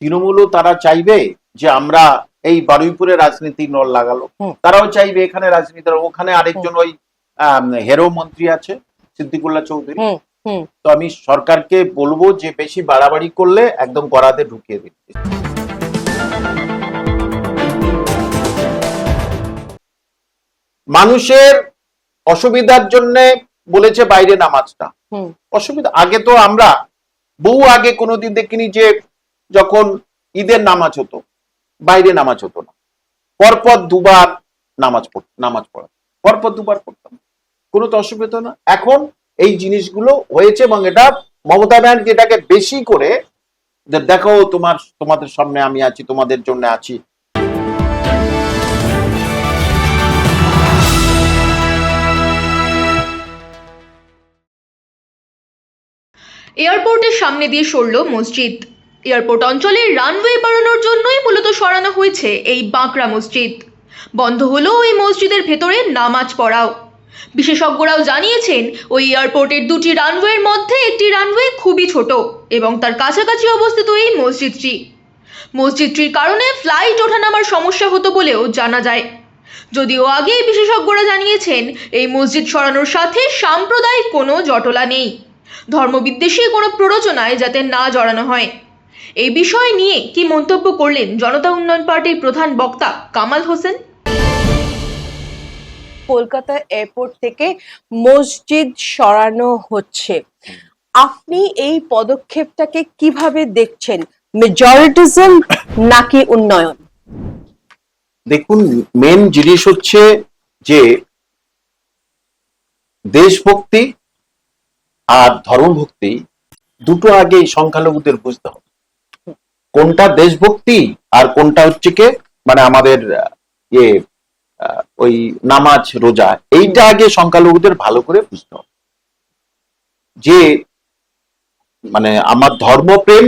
তৃণমূলও তারা চাইবে যে আমরা এই বারুইপুরে রাজনীতি নল লাগালো, তারাও চাইবে এখানে রাজনীতি, ওখানে আরেকজন ওই হেরো মন্ত্রী আছে সিদ্দিকুল্লাহ চৌধুরী। তো আমি সরকারকে বলবো যে বেশি বাড়াবাড়ি করলে একদম গড়াতে ঢুকিয়ে দিচ্ছে। মানুষের অসুবিধার জন্য বলেছে বাইরে নামাজটা, অসুবিধা আগে তো আমরা বহু আগে কোনোদিন দেখিনি যে যখন ঈদের নামাজ হতো বাইরে নামাজ হতো না, পরপর দুবার নামাজ পড়া পরপর দুবার পড়তাম, কোনো তো অসুবিধা না। এখন এই জিনিসগুলো হয়েছে এবং এটা মমতা ব্যানার্জি এটাকে বেশি করে দেখো তোমাদের সামনে আমি আছি, তোমাদের জন্য আছি। এয়ারপোর্টের সামনে দিয়ে সরল মসজিদ। এয়ারপোর্ট অঞ্চলে রানওয়ে বাড়ানোর জন্যই মূলত সরানো হয়েছে এই বাঁকড়া মসজিদ। বন্ধ হলো ওই মসজিদের ভেতরে নামাজ পড়াও। বিশেষজ্ঞরাও জানিয়েছেন ওই এয়ারপোর্টের দুটি রানওয়ের মধ্যে একটি রানওয়ে খুবই ছোট এবং তার কাছাকাছি অবস্থিত এই মসজিদটির কারণে ফ্লাইট ওঠানামার সমস্যা হতো বলেও জানা যায়। যদিও আগেই বিশেষজ্ঞরা জানিয়েছেন এই মসজিদ সরানোর সাথে সাম্প্রদায়িক কোনো জটলা নেই, ধর্মবিদ্বেষী কোনো প্ররোচনায় যাতে না জড়ানো হয়। এই বিষয় নিয়ে কি মন্তব্য করলেন জনতা উন্নয়ন পার্টির প্রধান বক্তা কামাল হোসেন। কলকাতা এয়ারপোর্ট থেকে মসজিদ সরানো হচ্ছে, আপনি এই পদক্ষেপটাকে কিভাবে দেখছেন? মেজরিটিজম নাকি উন্নয়ন? দেখুন, মেন জিনিস হচ্ছে যে দেশভক্তি আর ধর্মভক্তি দুটো আগে সংখ্যালঘুদের বুঝতে হবে, কোনটা দেশভক্তি আর কোনটা হচ্ছে কে মানে আমাদের ওই নামাজ রোজা, এইটা আগে সংখ্যালঘুদের ভালো করে বুঝতে হবে যে মানে আমার ধর্মপ্রেম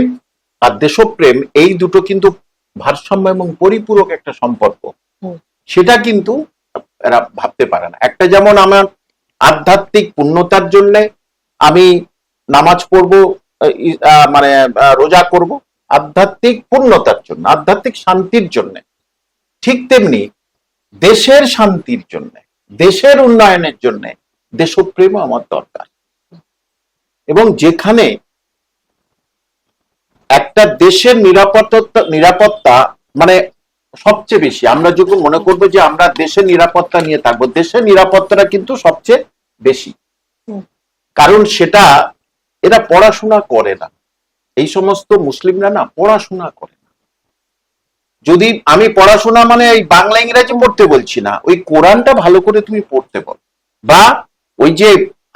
আর দেশপ্রেম এই দুটো কিন্তু ভারসাম্য এবং পরিপূরক একটা সম্পর্ক, সেটা কিন্তু এরা ভাবতে পারে না। একটা যেমন আমার আধ্যাত্মিক পূর্ণতার জন্য আমি নামাজ পড়বো, মানে রোজা করব আধ্যাত্মিক পূর্ণতার জন্য, আধ্যাত্মিক শান্তির জন্য, ঠিক তেমনি দেশের শান্তির জন্য, দেশের উন্নয়নের জন্য দেশপ্রেমও আমার দরকার। এবং যেখানে একটা দেশের নিরাপত্তা মানে সবচেয়ে বেশি আমরা যখন মনে করবো যে আমরা দেশের নিরাপত্তা নিয়ে থাকবো, দেশের নিরাপত্তাটা কিন্তু সবচেয়ে বেশি, কারণ সেটা এরা পড়াশোনা করে না, এই সমস্ত মুসলিমরা না পড়াশোনা করে না। যদি আমি পড়াশোনা মানে এই বাংলা ইংরেজি পড়তে বলছি না, ওই কোরআনটা ভালো করে তুমি পড়তে বলো, বা ওই যে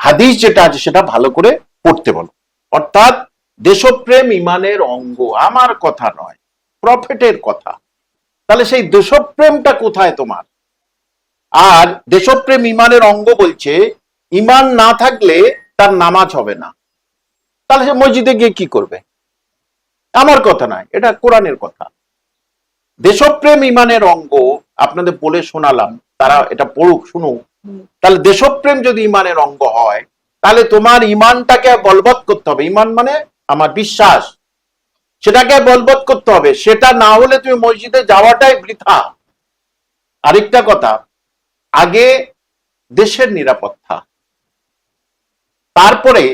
হাদিস যেটা আছে সেটা ভালো করে পড়তে বলো। অর্থাৎ দেশপ্রেম ইমানের অঙ্গ, আমার কথা নয়, প্রফেটের কথা। তাহলে সেই দেশপ্রেমটা কোথায় তোমার? আর দেশপ্রেম ইমানের অঙ্গ বলছে, ইমান না থাকলে তার নামাজ হবে না, তাহলে সে মসজিদে গিয়ে কি করবে? আমার কথা নয়, এটা কোরআনের কথা। দেশপ্রেম ইমানের অঙ্গ, আপনাদের বলে শোনালাম, তারা এটা পড়ুক শুনুক। তাহলে দেশপ্রেম যদি ইমানের অঙ্গ হয়, তাহলে তোমার ইমানটাকে বলবৎ করতে হবে। ইমান মানে আমার বিশ্বাস, সেটাকে বলবৎ করতে হবে। সেটা না হলে তুমি মসজিদে যাওয়াটাই বৃথা। আরেকটা কথা, আগে দেশের নিরাপত্তা, তারপরে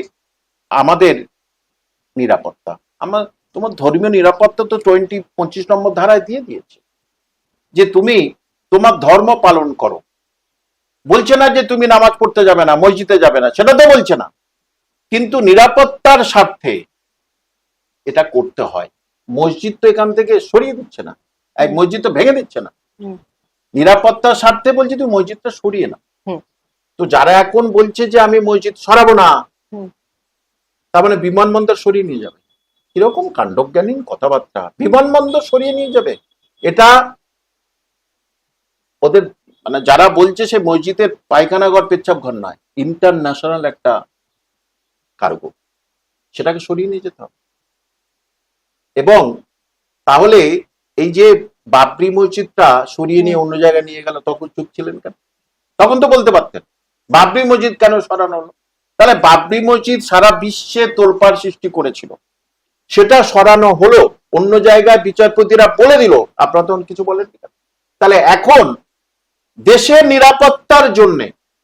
আমাদের নিরাপত্তা। তোমার ধর্মীয় নিরাপত্তা তো 25 নম্বর ধারায় দিয়ে দিয়েছে যে তুমি তোমার ধর্ম পালন করো। বলছে না যে তুমি নামাজ পড়তে যাবে না, মসজিদে যাবে না, সেটা তো বলছে না, কিন্তু নিরাপত্তার স্বার্থে এটা করতে হয়। মসজিদ তো এখান থেকে সরিয়ে দিচ্ছে না, এক মসজিদ তো ভেঙে দিচ্ছে না, নিরাপত্তার স্বার্থে বলছে তুমি মসজিদটা সরিয়ে না। তো যারা এখন বলছে যে আমি মসজিদ সরাবো না, তার মানে বিমানবন্দর সরিয়ে নিয়ে যাবে, কিরকম কাণ্ডজ্ঞানীন কথাবার্তা। বিমানবন্দর সরিয়ে নিয়ে যাবে, এটা ওদের মানে যারা বলছে সে মসজিদের পায়খানা ঘর পেচ্ছাপ ঘর নয়, ইন্টারন্যাশনাল একটা কার্গো, সেটাকে সরিয়ে নিয়ে যেতে হবে। এবং তাহলে এই যে বাবরি মসজিদটা সরিয়ে নিয়ে অন্য জায়গায় নিয়ে গেল, তখন চুপ ছিলেন কেন? তখন তো বলতে পারতেন বাবরি মসজিদ কেন সরানো হলো। তাহলে বাবরি মসজিদ সারা বিশ্বে তোলপাড় সৃষ্টি করেছিল, সেটা সরানো হলো অন্য জায়গায় বিচারপতিরা বলে দিল, আপনারা তখন কিছু বলেন। তাহলে এখন দেশের নিরাপত্তার জন্য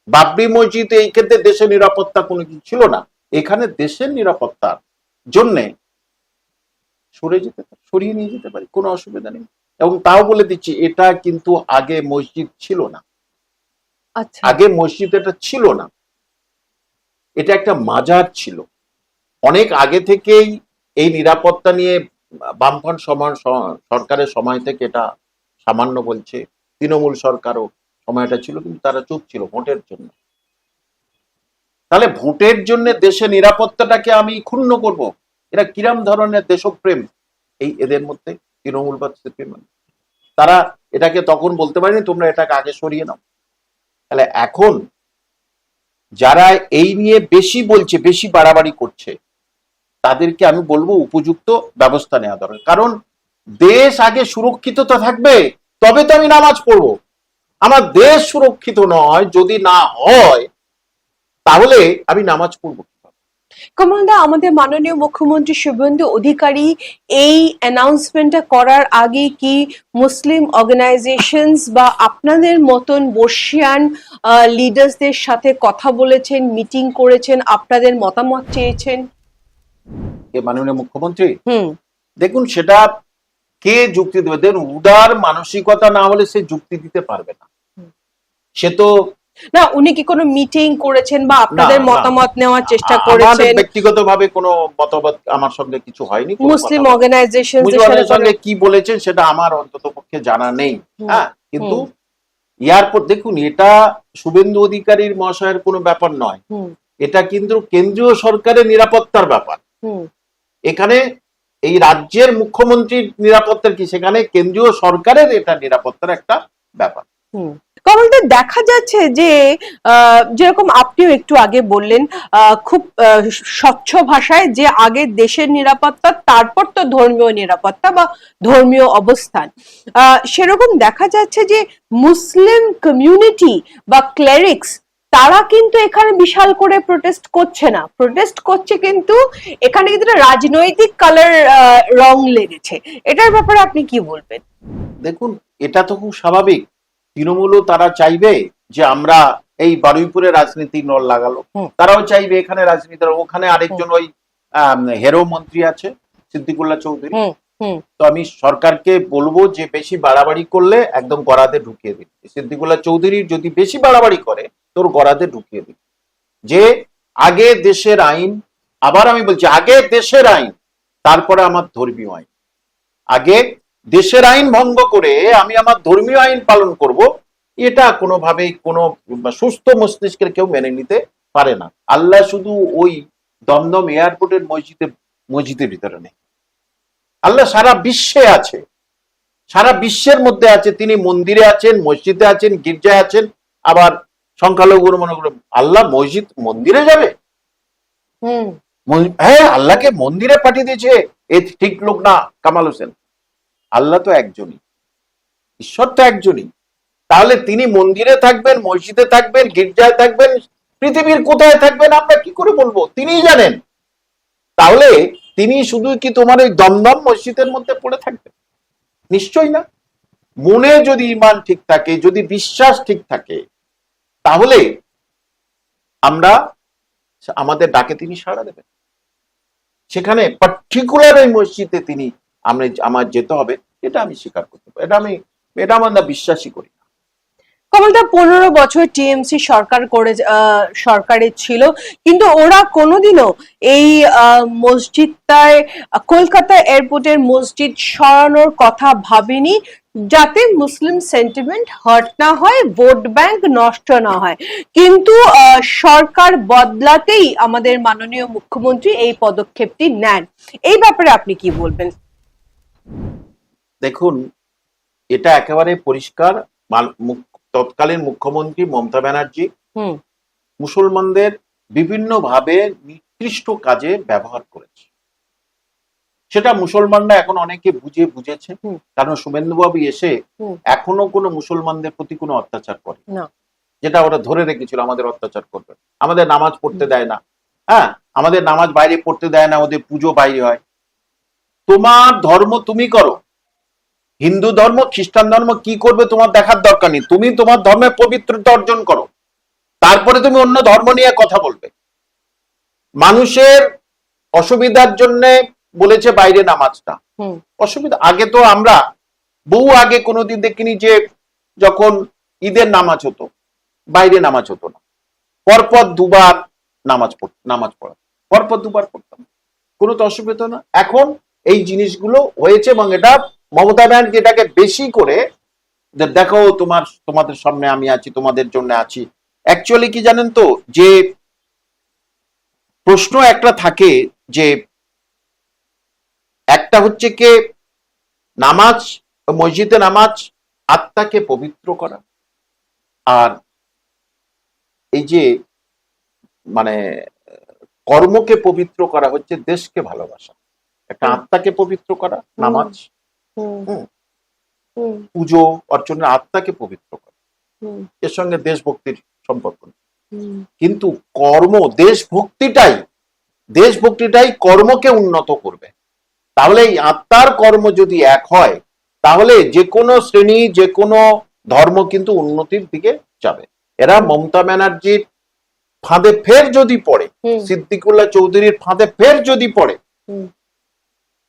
বাবরি মসজিদ, এই ক্ষেত্রে দেশের নিরাপত্তা কোনো কিছু ছিল না, এখানে দেশের নিরাপত্তার জন্য সরিয়ে নিয়ে যেতে পারি, কোনো অসুবিধা নেই। এবং তাও বলে দিচ্ছি, এটা কিন্তু আগে মসজিদ ছিল না। আচ্ছা, আগে মসজিদ এটা ছিল না, এটা একটা মাজার ছিল। অনেক আগে থেকেই এই নিরাপত্তা নিয়ে বামফ্রন্ট সরকারের সময় থেকে এটা সামান্য বলছে, তৃণমূল সরকারও সময়টা ছিল, কিন্তু তারা চুপ ছিল ভোটের জন্য। তাহলে ভোটের জন্য দেশের নিরাপত্তাটাকে আমি ক্ষুণ্ণ করব? এরা কিরম ধরনের দেশপ্রেম এই এদের মধ্যে, তৃণমূল বা সিপিএম? তারা এটাকে তখন বলতে পারেনি তোমরা এটাকে আগে সরিয়ে নাও। তাহলে এখন যারা এই নিয়ে বেশি বলছে, বেশি বাড়াবাড়ি করছে, তাদেরকে আমি বলবো উপযুক্ত ব্যবস্থা নেওয়া দরকার। কারণ দেশ আগে সুরক্ষিত তো থাকবে, তবে তো আমি নামাজ পড়বো। আমার দেশ সুরক্ষিত নয়, যদি না হয় তাহলে আমি নামাজ পড়বো। কমলদা, আমাদের মাননীয় মুখ্যমন্ত্রী শুভেন্দু অধিকারী এই অ্যানাউন্সমেন্টটা করার আগে কি মুসলিম অর্গানাইজেশনস বা আপনাদের মতন বর্ষিয়ান লিডার্সদের সাথে কথা বলেছেন, মিটিং করেছেন, আপনাদের মতামত চেয়েছেন? মাননীয় মুখ্যমন্ত্রী, হুম দেখুন সেটা কে যুক্তি দেবে? দেখুন, উদার মানসিকতা না হলে সে যুক্তি দিতে পারবে না। সে তো না, উনি কি কোনো মিটিং করেছেন বা আপনাদের না, মতামত নেওয়ার চেষ্টা আমার করেছেন? ব্যক্তিগতভাবে কোনো মতবাদ আমার সঙ্গে কিছু হয়নি। মুসলিম অর্গানাইজেশনসদের সাথে সঙ্গে কি বলেছেন সেটা আমার অন্তত পক্ষে জানা নেই। হ্যাঁ, কিন্তু এয়ারপোর্ট, দেখুন এটা শুভেন্দু অধিকারীর মহাশয়ের কোনো ব্যাপার নয়, এটা কিন্তু কেন্দ্রীয় সরকারের নিরাপত্তার ব্যাপার। এখানে এই রাজ্যের মুখ্যমন্ত্রীর নিরাপত্তার কি, সেখানে কেন্দ্রীয় সরকারের এটা নিরাপত্তার একটা ব্যাপার। কমলদা, দেখা যাচ্ছে যে যেরকম আপনিও একটু আগে বললেন খুব স্বচ্ছ ভাষায়, যে আগে দেশের নিরাপত্তা, তারপর তো ধর্মীয় নিরাপত্তা বা ধর্মীয় অবস্থান, সেরকম দেখা যাচ্ছে যে মুসলিম কমিউনিটি বা ক্লেরিক্স তারা কিন্তু এখানে বিশাল করে প্রোটেস্ট করছে না, প্রোটেস্ট করছে কিন্তু এখানে কিন্তু রাজনৈতিক কালার রং লেগেছে। এটার ব্যাপারে আপনি কি বলবেন? দেখুন, এটা তো খুব স্বাভাবিক। তৃণমূলও তারা চাইবে যে আমরা এই বারুইপুরে রাজনীতি নল লাগালো, তারাও চাইবে এখানে রাজনীতি। ওখানে আরেকজন ওই হেরো মন্ত্রী আছে সিদ্দিকুল্লাহ চৌধুরী, তো আমি সরকারকে বলবো যে বেশি বাড়াবাড়ি করলে একদম গড়াতে ঢুকিয়ে দিন। সিদ্দিকুল্লাহ চৌধুরী যদি বেশি বাড়াবাড়ি করে তোর গড়াতে ঢুকিয়ে দিন। যে আগে দেশের আইন, আবার আমি বলছি আগে দেশের আইন, তারপরে আমার ধর্মীয় আইন। আগে দেশের আইন ভঙ্গ করে আমি আমার ধর্মীয় আইন পালন করব, এটা কোনোভাবেই কোনো সুস্থ মস্তিষ্কের কেউ মেনে নিতে পারে না। আল্লাহ শুধু ওই দমদম এয়ারপোর্টের মসজিদের ভিতরে নেই, আল্লাহ সারা বিশ্বে আছে, সারা বিশ্বের মধ্যে আছে। তিনি মন্দিরে আছেন, মসজিদে আছেন, গির্জায় আছেন। আবার সংখ্যালঘুর মনে করে আল্লাহ মসজিদ মন্দিরে যাবে? হ্যাঁ, আল্লাহকে মন্দিরে পাঠিয়ে দিয়েছে, এ ঠিক লোক না কামাল হোসেন। আল্লাহ তো একজনই, ঈশ্বর তো একজনই। তাহলে তিনি মন্দিরে থাকবেন, মসজিদে থাকবেন, গির্জায় থাকবেন, পৃথিবীর কোথায় থাকবেন আমরা কি করে বলবো? তিনিই জানেন। তাহলে তিনি শুধু কি তোমার ওই দমদম মসজিদের মধ্যে পড়ে থাকবেন? নিশ্চয়ই না। মনে যদি ঈমান ঠিক থাকে, যদি বিশ্বাস ঠিক থাকে, তাহলে আমরা আমাদের ডাকে তিনি সাড়া দেবেন। সেখানে পার্টিকুলার ওই মসজিদে তিনি আমার যেতে হবে, এটা আমি স্বীকার করতে পারি। এটা আমার না বিশ্বাসই করি। কমলদা, 15 বছর টিএমসি সরকারে ছিল, কিন্তু ওরা কোনোদিনও এই মসজিদটায়, কলকাতা এয়ারপোর্টের মসজিদ সরানোর কথা ভাবেনি, যাতে মুসলিম সেন্টিমেন্ট হার্ট না হয়, ভোট ব্যাংক নষ্ট না হয়। কিন্তু সরকার বদলাতেই আমাদের মাননীয় মুখ্যমন্ত্রী এই পদক্ষেপটি নেন। এই ব্যাপারে আপনি কি বলবেন? দেখুন, এটা একেবারে পরিষ্কার। তৎকালীন মুখ্যমন্ত্রী মমতা ব্যানার্জি মুসলমানদের বিভিন্ন ভাবে নিকৃষ্ট কাজে ব্যবহার করেছে। সেটা মুসলমানরা এখন অনেকে বুঝেছে। কারণ শুভেন্দুবাবু এসে এখনো কোনো মুসলমানদের প্রতি কোনো অত্যাচার করে না, যেটা ওরা ধরে রেখেছিল আমাদের অত্যাচার করবে। আমাদের নামাজ পড়তে দেয় না, হ্যাঁ, আমাদের নামাজ বাইরে পড়তে দেয় না, ওদের পুজো বাইরে হয়। তো তোমার ধর্ম তুমি করো, হিন্দু ধর্ম খ্রিস্টান ধর্ম কি করবে তোমার দেখার দরকার নেই, তুমি তোমার ধর্মের পবিত্রতা অর্জন করো, তারপরে তুমি অন্য ধর্ম নিয়ে কথা বলবে। মানুষের অসুবিধার জন্য বলেছে বাইরে নামাজটা, অসুবিধা আগে তো আমরা বহু আগে কোনোদিন দেখিনি যে যখন ঈদের নামাজ হতো বাইরে নামাজ হতো না, পরপর দুবার নামাজ পড়া পরপর দুবার পড়তাম, কোনো তো অসুবিধা না। এখন এই জিনিসগুলো হয়েছে এবং এটা মমতা ব্যানার্জি এটাকে বেশি করে দেখো তোমাদের সামনে আমি আছি, তোমাদের জন্য আছি। অ্যাকচুয়ালি কি জানেন তো, যে প্রশ্ন একটা থাকে যে একটা হচ্ছে কে নামাজ, মসজিদে নামাজ আত্মাকে পবিত্র করা, আর এই যে মানে কর্মকে পবিত্র করা হচ্ছে দেশকে ভালোবাসা। একটা আত্মাকে পবিত্র করা নামাজ, পুজো অর্চনের আত্মাকে পবিত্র করা, এর সঙ্গে দেশভক্তির সম্পর্ক। কিন্তু কর্ম দেশভক্তিটাই কর্মকে উন্নত করবে। তাহলে এই আত্মার কর্ম যদি এক হয় তাহলে যে কোনো শ্রেণী যে কোনো ধর্ম কিন্তু উন্নতির দিকে যাবে। এরা মমতা ব্যানার্জির ফাঁদে ফের যদি পড়ে, সিদ্দিকুল্লাহ চৌধুরীর ফাঁদে ফের যদি পড়ে,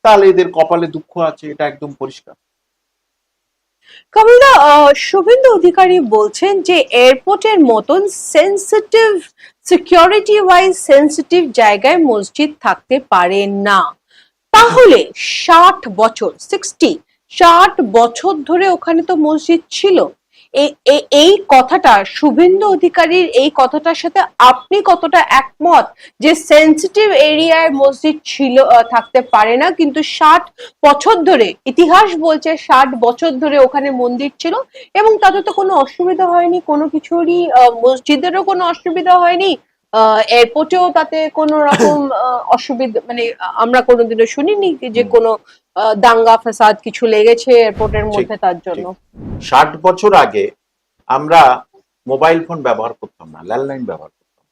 তাহলে এদের কপালে দুঃখ আছে, এটা একদম পরিষ্কার। কমলদা, শুভেন্দু অধিকারী বলছেন যে এয়ারপোর্টের মতন সেন্সিটিভ, সিকিউরিটি ওয়াইজ সেন্সিটিভ জায়গায় মসজিদ থাকতে পারে না। তাহলে 60 বছর ধরে ওখানে তো মসজিদ ছিল। এই কথাটা, শুভেন্দু অধিকারীর এই কথাটার সাথে আপনি কতটা একমত যে সেন্সিটিভ এরিয়ায় মসজিদ ছিল, থাকতে পারে না, কিন্তু 60 বছর ধরে, ইতিহাস বলছে 60 বছর ধরে ওখানে মন্দির ছিল এবং তাতে তো কোনো অসুবিধা হয়নি, কোনো কিছুরই, মসজিদেরও কোনো অসুবিধা হয়নি, এয়ারপোর্টেও তাতে কোনো রকম অসুবিধা, মানে আমরা কোনোদিনও শুনিনি যে কোনো দাঙ্গা ফাসাদ কিছু লেগেছে এয়ারপোর্টের মধ্যে তার জন্য। 60 বছর আগে আমরা মোবাইল ফোন ব্যবহার করতাম না, ল্যান্ডলাইন ব্যবহার করতাম।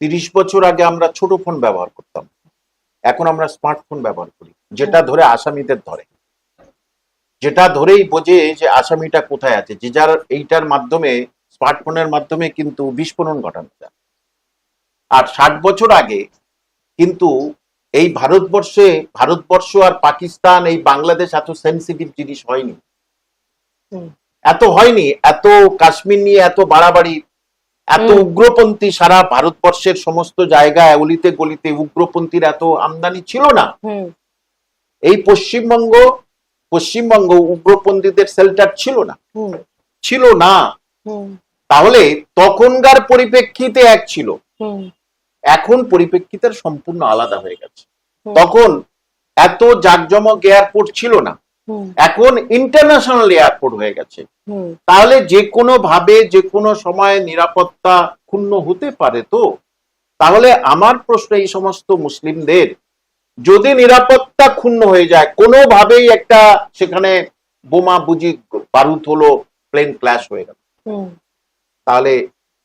30 বছর আগে আমরা ছোট ফোন ব্যবহার করতাম, এখন আমরা স্মার্টফোন ব্যবহার করি, যেটা ধরে আসামিদের ধরে, যেটা ধরেই বোঝে যে আসামিটা কোথায় আছে, যে যার এইটার মাধ্যমে, স্মার্টফোনের মাধ্যমে কিন্তু বিস্ফোরণ ঘটানো যায়। আর 60 বছর আগে কিন্তু এই ভারতবর্ষ আর পাকিস্তান, এই বাংলাদেশ এত সেন্সিটিভ জিনিস হয়নি, এত কাশ্মীর নিয়ে এত বাড়াবাড়ি, এত উগ্রপন্থী সারা ভারতবর্ষের সমস্ত জায়গায় অলিতে গলিতে উগ্রপন্থীর এত আমদানি ছিল না। এই পশ্চিমবঙ্গ উগ্রপন্থীদের শেল্টার ছিল না। তাহলে তখনকার পরিপ্রেক্ষিতে এক ছিল, এখন পরিপ্রেক্ষিতের সম্পূর্ণ আলাদা হয়ে গেছে। তখন এত জাঁকজমক এয়ারপোর্ট ছিল না, এখন ইন্টারন্যাশনাল এয়ারপোর্ট হয়ে গেছে। তাহলে যে কোনো ভাবে যে কোনো সময় নিরাপত্তা ক্ষুণ্ণ হতে পারে। তো তাহলে আমার প্রশ্ন এই সমস্ত মুসলিমদের, যদি নিরাপত্তা ক্ষুণ্ণ হয়ে যায়, কোনোভাবেই একটা সেখানে বোমা বুঝি বারুদ হলো, প্লেন ক্র্যাশ হয়ে গেল, তাহলে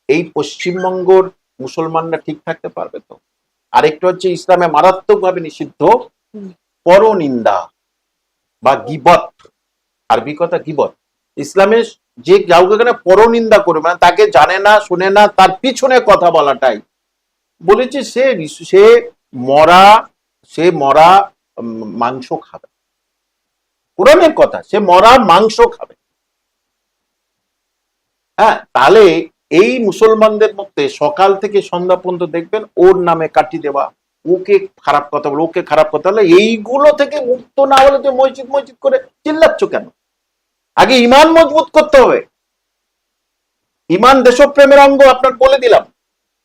এই পশ্চিমবঙ্গের মুসলমানরা ঠিক থাকতে পারবে? তো আরেকটা হচ্ছে ইসলামে মারাত্মকভাবে নিষিদ্ধ পরনিন্দা বা গিবত, আরবি কথা গিবত। ইসলামে যে কাউকে পরনিন্দা করবে, মানে তাকে জানে না শুনে না, তার পিছনে কথা বলাটাই বলেছে সে মরা মাংস খাবে। কোরআনের কথা, সে মরা মাংস খাবে। হ্যাঁ, তাহলে এই মুসলমানদের মধ্যে সকাল থেকে সন্ধ্যা পর্যন্ত দেখবেন ওর নামে কাটি দেওয়া, ওকে খারাপ কথা বলে, ওকে খারাপ কথা বলে। এইগুলো থেকে মুক্ত না হলে তো মসজিদ করে চিল্লাচ্ছ কেন? আগে ইমান মজবুত করতে হবে। ইমান দেশপ্রেমের অঙ্গ, আপনার বলে দিলাম।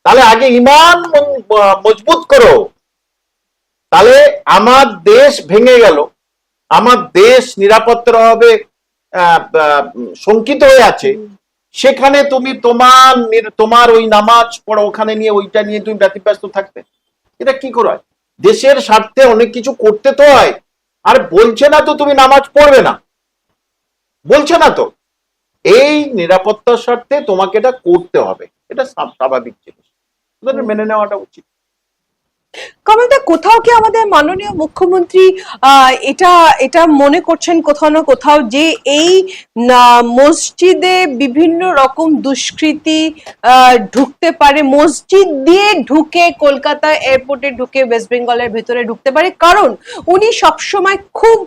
তাহলে আগে ইমান মজবুত করো, তাহলে আমার দেশ ভেঙে গেল, আমার দেশ নিরাপত্তার অভাবে শঙ্কিত হয়ে আছে, সেখানে তুমি তোমার ওই নামাজ পড়ো, ওখানে নিয়ে ওইটা নিয়ে তুমি ব্যতিব্যস্ত থাকবে। এটা কি করে হয়? দেশের স্বার্থে অনেক কিছু করতে তো হয়। আর বলছে না তো তুমি নামাজ পড়বে না, বলছে না তো। এই নিরাপত্তার স্বার্থে তোমাকে এটা করতে হবে, এটা স্বাভাবিক জিনিস, মেনে নেওয়াটা উচিত। কমলদা, কোথাও কি আমাদের মাননীয় মুখ্যমন্ত্রী এটা এটা মনে করছেন কোথাও না কোথাও যে এই মসজিদে বিভিন্ন রকম দুষ্কৃতী ঢুকতে পারে, মসজিদ দিয়ে ঢুকে কলকাতা এয়ারপোর্টে ঢুকে ওয়েস্ট বেঙ্গলের ভেতরে ঢুকতে পারে, কারণ উনি সবসময় খুব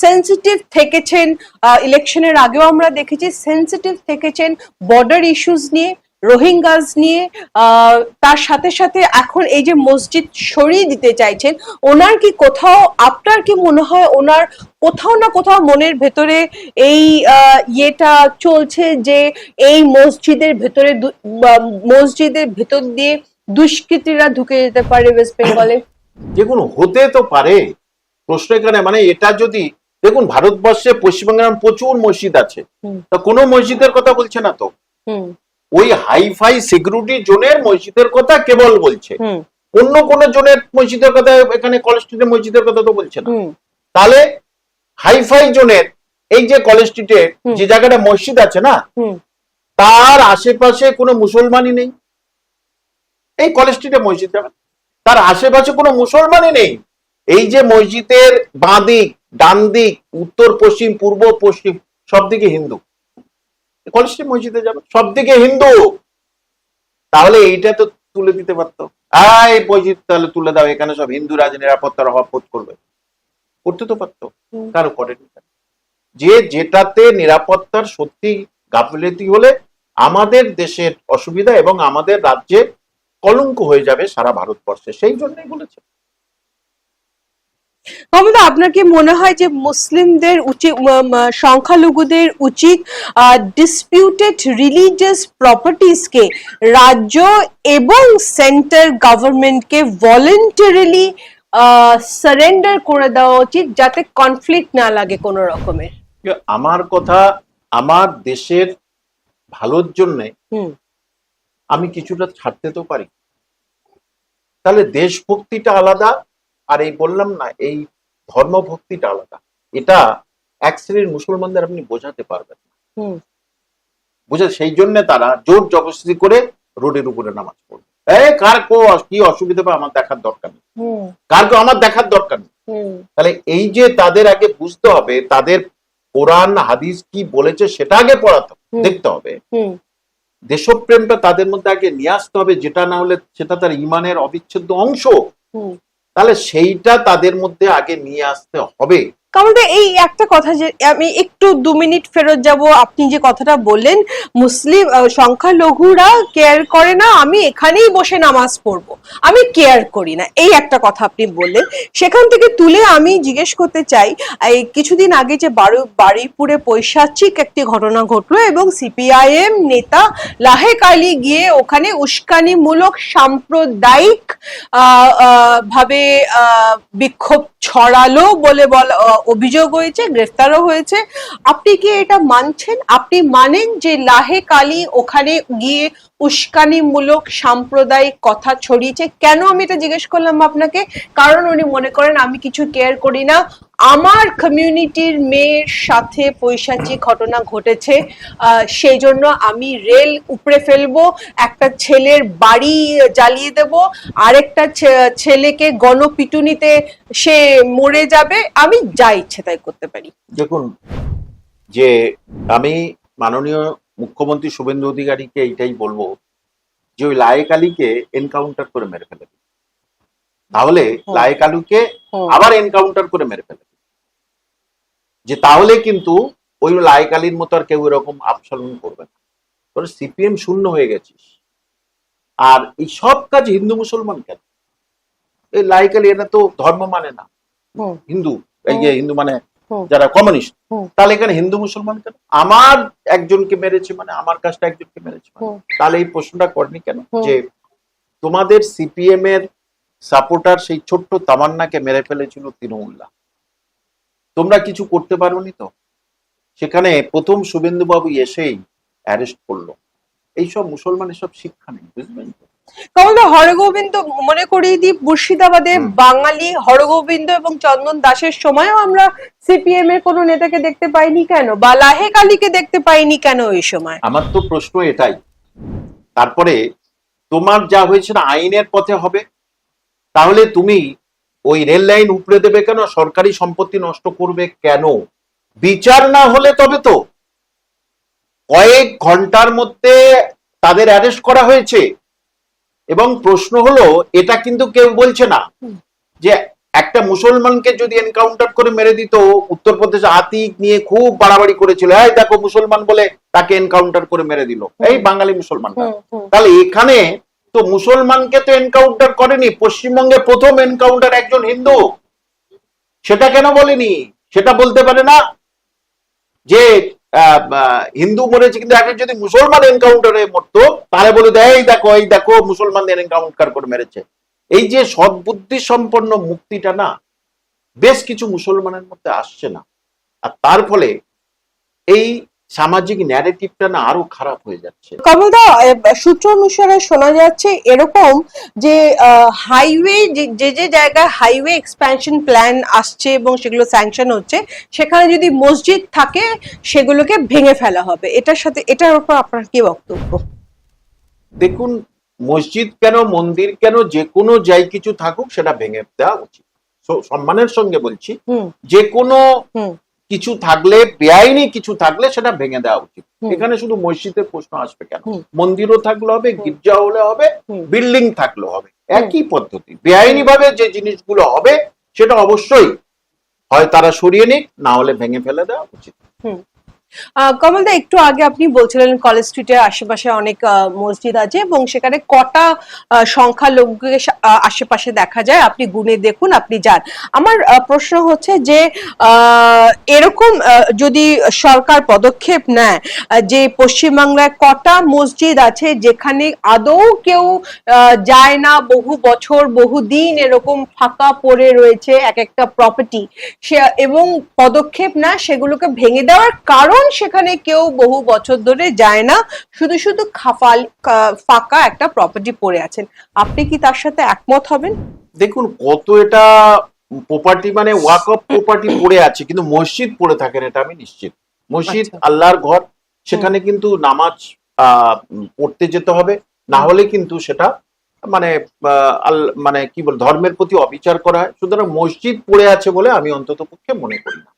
সেন্সিটিভ থেকেছেন, ইলেকশনের আগেও আমরা দেখেছি সেন্সিটিভ থেকেছেন বর্ডার ইস্যুস নিয়ে, রোহিঙ্গাস নিয়ে, তার সাথে সাথে এখন এই যে মসজিদ সরিয়ে দিতে চাইছেন, ওনার কি কোথাও, আপনার কি মনে হয় ওনার কোথাও না কোথাও মনের ভেতরে এই ইয়েটা চলছে যে এই মসজিদের ভেতর দিয়ে দুষ্কৃতীরা ঢুকে যেতে পারে ওয়েস্ট বেঙ্গলে? দেখুন, হতে তো পারে, প্রশ্ন এখানে মানে এটা যদি দেখুন, ভারতবর্ষে পশ্চিমবঙ্গের প্রচুর মসজিদ আছে, তা কোনো মসজিদের কথা বলছে না তো, ওই হাইফাই সিকিউরিটি জোনের মসজিদের কথা কেবল বলছে, অন্য কোন জোনের মসজিদের কথা, এখানে কলেজ স্ট্রিটের মসজিদের কথা তো বলছে না। তাহলে হাইফাই জোনের এই যে কলেজ স্ট্রিটে যে জায়গাটা মসজিদ আছে না, তার আশেপাশে কোনো মুসলমানই নেই। এই কলেজ স্ট্রিটে মসজিদ যাবে, তার আশেপাশে কোনো মুসলমানই নেই। এই যে মসজিদের বাঁ দিক, ডান দিক, উত্তর পশ্চিম, পূর্ব পশ্চিম, সব দিকে হিন্দু। কলেজ স্ট্রিট মসজিদে যাবে, সব দিকে হিন্দু। তাহলে এইটা তো তুলে দিতে পারতো, এই মসজিদ তাহলে তুলে দাও, এখানে সব হিন্দুরা নিরাপত্তার অভাব বোধ করবে, করতে তো পারতো, কারো করেনি। যে যেটাতে নিরাপত্তার সত্যি গাফিলতি হলে আমাদের দেশের অসুবিধা এবং আমাদের রাজ্যে কলঙ্ক হয়ে যাবে সারা ভারতবর্ষে, সেই জন্যই বলেছে। কমলদা, আপনার কি মনে হয় যে মুসলিমদের উচিত, সংখ্যালঘুদের উচিত ডিসপিউটেড রিলিজিয়াস প্রপার্টিজকে রাজ্য এবং সেন্টার গভর্নমেন্টকে ভলেন্টারিলি সারেন্ডার করে দেওয়া উচিত, যাতে কনফ্লিক্ট না লাগে কোনো রকমের? আমার কথা, আমার দেশের ভালোর জন্য আমি কিছুটা ছাড়তে তো পারি, তাহলে দেশভক্তিটা আলাদা, আর এই বললাম না এই ধর্মভক্তিটা আলাদা। এটা এক শ্রেণীর মুসলমানদের আপনি বোঝাতে পারবেন না, সেই জন্য তারা জোর জবরদস্তি করে রোডের উপরে নামাজ পড়বে। কার কি অসুবিধা বা আমার দেখার দরকার নেই, কার আমার দেখার দরকার নেই। তাহলে এই যে তাদের আগে বুঝতে হবে, তাদের কোরআন হাদিস কি বলেছে সেটা আগে পড়াতে দেখতে হবে, দেশপ্রেমটা তাদের মধ্যে আগে নিয়ে আসতে হবে, যেটা না হলে সেটা তার ইমানের অবিচ্ছেদ্য অংশ। তাহলে সেইটা তাদের মধ্যে আগে নিয়ে আসতে হবে। কমলদা, এই একটা কথা যে আমি একটু 2 মিনিট ফেরত যাব, আপনি যে কথাটা বললেন মুসলিম সংখ্যালঘুরা কেয়ার করে না, আমি এখানেই বসে নামাজ পড়বো, আমি কেয়ার করি না, এই একটা কথা আপনি বললেন। সেখান থেকে তুলে আমি জিজ্ঞেস করতে চাই, এই কিছুদিন আগে যে বারুইপুরে পৈশাচিক একটি ঘটনা ঘটলো এবং সিপিআইএম নেতা লাহেক আলী গিয়ে ওখানে উস্কানিমূলক সাম্প্রদায়িক ভাবে বিক্ষোভ ছড়ালো বলে অভিযোগ হয়েছে, গ্রেফতারও হয়েছে। আপনি কি এটা মানছেন? আপনি মানেন যে লাহেক আলী ওখানে গিয়ে উস্কানিমূলক সাম্প্রদায়িক কথা ছড়িয়েছে? কেন আমি এটা জিজ্ঞেস করলাম আপনাকে, কারণ উনি মনে করেন আমি কিছু কেয়ার করি না, আমার কমিউনিটির মেয়ের সাথে পৈশাচিক ঘটনা ঘটেছে, সেই জন্য আমি রেল উপড়ে ফেলবো, একটা ছেলের বাড়ি জ্বালিয়ে দেব, আরেকটা ছেলেকে গণপিটুনিতে সে মরে যাবে, আমি যা ইচ্ছে তাই করতে পারি। দেখুন, যে আমি মাননীয় মুখ্যমন্ত্রী শুভেন্দু অধিকারীকে এইটাই বলবো যে ওই লায়েক আলীকে এনকাউন্টার করে মেরে ফেলে, তাহলে লায়েক আলীকে আবার এনকাউন্টার করে মেরে ফেলে, যে তাহলে কিন্তু ওই লায়েক আলীর মতো আর কেউ এরকম আফসালন করবে না। তোরা সিপিএম শূন্য হয়ে গেছিস, আর এই সব কাজ হিন্দু মুসলমান কেন? এই লায়েক আলী এটা তো ধর্ম মানে না, হিন্দু, এই যে হিন্দু মানে যারা কমিউনিস্ট, তাহলে এখানে হিন্দু মুসলমান কেন? আমার একজনকে মেরেছে মানে আমার কাজটা একজনকে মেরেছে, তাহলে এই প্রশ্নটা করেনি কেন যে তোমাদের সিপিএম এর সাপোর্টার সেই ছোট্ট তামান্নাকে মেরে ফেলেছিল তৃণমূল্লা, তোমরা কিছু করতে পারোনি তো? সেখানে প্রথম শুভেন্দু বাবু এসেই অ্যারেস্ট করলো। এইসব মুসলমানের সব শিক্ষা নেই, বুঝলেন তো? কমলদা, হরগোবিন্দ মনে করিয়ে দিই, মুর্শিদাবাদে বাঙালি হরগোবিন্দ এবং চন্দন দাসের সময়ও আমরা সিপিএম এর কোনো নেতাকে দেখতে পাইনি কেন, বা লাহেক আলীকে দেখতে পাইনি কেন ওই সময়? আমার তো প্রশ্ন এটাই। তারপরে তোমার যা হয়েছে না আইনের পথে হবে, তাহলে তুমি ওই রেল লাইন উপড়ে দেবে কেন, সরকারি সম্পত্তি নষ্ট করবে কেন? বিচার না হলে তবে তো কয়েক ঘন্টার মধ্যে তাদের অ্যারেস্ট করা হয়েছে। এবং প্রশ্ন হলো, এটা কিন্তু কেউ বলছে না যে একটা মুসলমানকে যদি এনকাউন্টার করে মেরে দিত, উত্তরপ্রদেশে আতিক নিয়ে খুব বাড়াবাড়ি করেছিল, এই দেখো মুসলমান বলে তাকে এনকাউন্টার করে মেরে দিল, এই বাঙালি মুসলমান। তাহলে এখানে তো মুসলমানকে তো এনকাউন্টার করেনি, পশ্চিমবঙ্গে প্রথম এনকাউন্টার একজন হিন্দু, সেটা কেন বলেনি? সেটা বলতে পারে না যে হিন্দু মরেছে, কিন্তু এখন যদি মুসলমান এনকাউন্টারে মরতো তাহলে বলে দেয় এই দেখো মুসলমানদের এনকাউন্টার করে মেরেছে। এই যে সদ্বুদ্ধি সম্পন্ন মুক্তিটা না বেশ কিছু মুসলমানের মধ্যে আসছে না, আর তার ফলে এই সামাজিক ন্যারেটিভটা না আরো খারাপ হয়ে যাচ্ছে। কমলদা, সূত্র অনুসারে শোনা যাচ্ছে এরকম যে হাইওয়ে যে যে জায়গায় হাইওয়ে এক্সপ্যানশন প্ল্যান আসছে এবং সেগুলো স্যাংশন হচ্ছে, সেখানে যদি মসজিদ থাকে সেগুলোকে ভেঙে ফেলা হবে। এটার উপর আপনার কি বক্তব্য? দেখুন, মসজিদ কেন, মন্দির কেন, যে কোনো যাই কিছু থাকুক সেটা ভেঙে দেওয়া উচিত। সম্মানের সঙ্গে বলছি, যে কোনো কিছু থাকলে, বেআইনি কিছু থাকলে সেটা ভেঙে দেওয়া উচিত। এখানে শুধু মসজিদের প্রশ্ন আসবে কেন? মন্দিরও থাকলে হবে, গির্জা হলে হবে, বিল্ডিং থাকলে হবে, একই পদ্ধতি। বেআইনি ভাবে যে জিনিসগুলো হবে সেটা অবশ্যই হয় তারা সরিয়ে নিক, না হলে ভেঙে ফেলে দেওয়া উচিত। কমলদা, একটু আগে আপনি বলছিলেন কলেজ স্ট্রিটের আশেপাশে অনেক মসজিদ আছে এবং সেখানে কটা সংখ্যালঘুকে আশেপাশে দেখা যায়, আপনি গুনে দেখুন, আপনি যান। আমার প্রশ্ন হচ্ছে যে এরকম যদি সরকার পদক্ষেপ নেয় যে পশ্চিমবাংলায় কটা মসজিদ আছে যেখানে আদৌ কেউ যায় না, বহু বছর বহুদিন এরকম ফাঁকা পড়ে রয়েছে এক একটা প্রপার্টি, এবং পদক্ষেপ না সেগুলোকে ভেঙে দেওয়ার কারণ সেখানে কেউ বহু বছর ধরে যায় না, শুধু শুধু ফাঁকা একটা প্রপার্টি পড়ে আছেন, আপনি কি তার সাথে একমত হবেন? দেখুন, কত এটা প্রপার্টি মানে ওয়াক অফ প্রপার্টি পড়ে আছে, কিন্তু মসজিদ পড়ে থাকেন এটা আমি নিশ্চিত। মসজিদ আল্লাহর ঘর, সেখানে কিন্তু নামাজ পড়তে যেতে হবে, না হলে কিন্তু সেটা মানে মানে কি বল, ধর্মের প্রতি অবিচার করা হয়। সুতরাং মসজিদ পড়ে আছে বলে আমি অন্তত পক্ষে মনে করি না।